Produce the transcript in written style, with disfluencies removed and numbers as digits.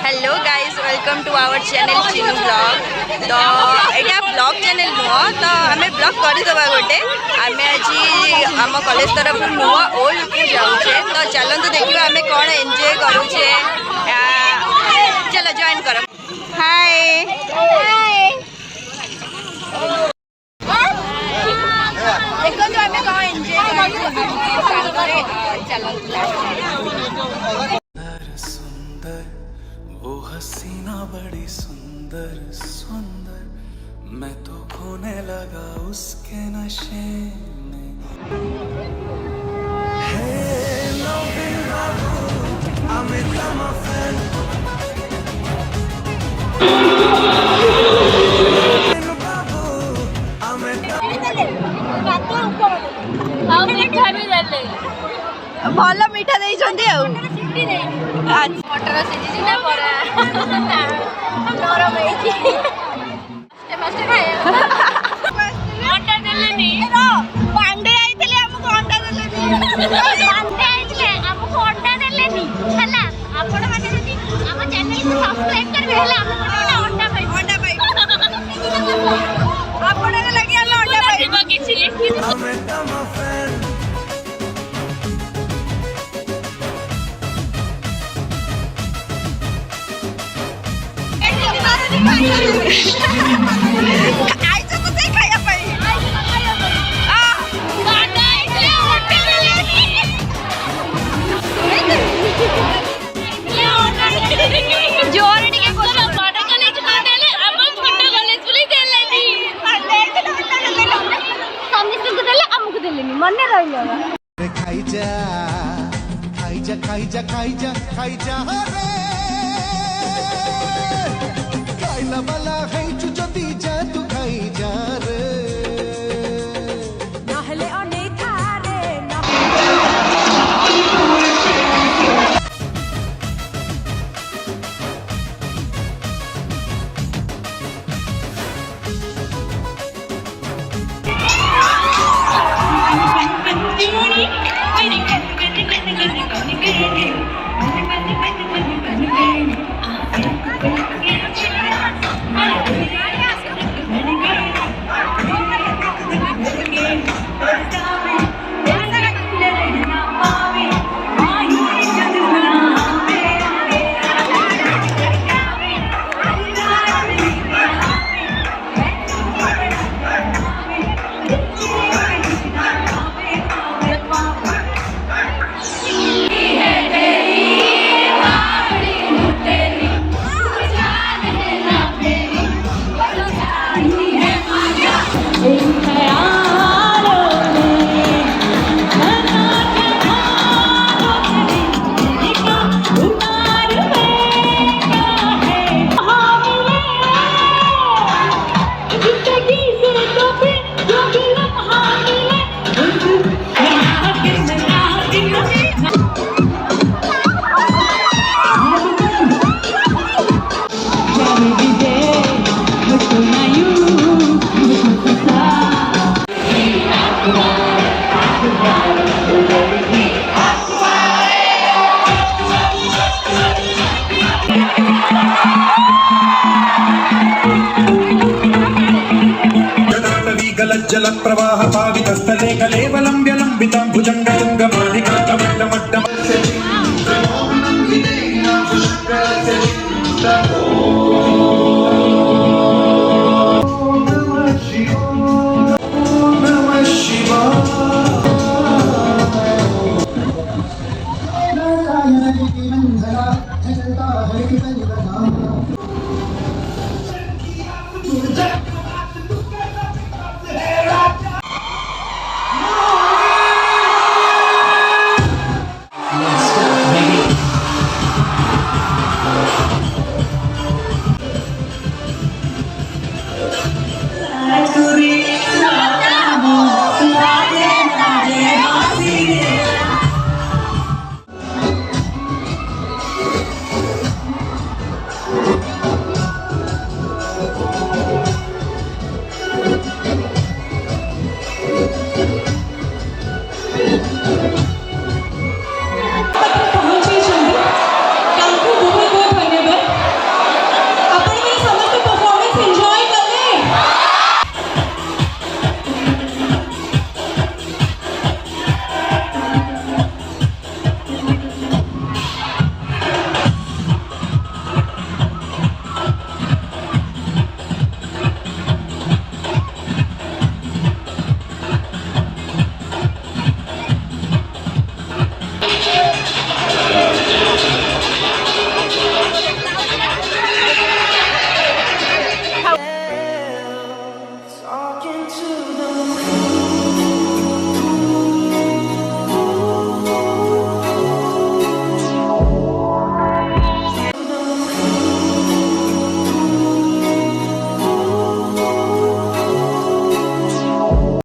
Hello guys welcome to our channel Chinu blog. तो यहाँ blog channel नुह तो आम ब्लॉग करदे गोटे आम आज आम कॉलेज तरफ नुआ ओल्ड को जाऊे तो चलते देखिए आम कौन एंजॉय करुचे। चलो जॉइन कर। हाय देखो तो आम कौन एंजॉय सुंदर वो हसीना बड़ी सुंदर सुंदर मैं तो खोने लगा उसके नशे में। Hey, loving babu, I'm a fan. भल मीठा दे मटर सीझी ना परा नरम अंडा देलेनी पांडे आइतले हमको अंडा देलेनी पांडे आइतले हमको अंडा देलेनी हला आपण माने जदी हम चैनल को सब्सक्राइब करबे हला हमको अंडा पाई आपण ने लगे हला अंडा पाई किछि आइছো तो से खाया पाई गाडा इतले होटल लेनी जोर टिके कोला बड़ा कॉलेज को देले हम छोटा कॉलेज को देलेनी पढ़ले इतले होटल देले समझ से देले हमको देलेनी मने रहलो खाई जा खाई जा खाई जा खाई जा खाई जा रे खाइला वाला है যদি যা তু খাই যা রে নহলে অনেক খারে जल प्रवाह पावितस्थले कलेवलंब्य लंबितां भुजंगतुंगमालिकामट्टमट्टम शिवा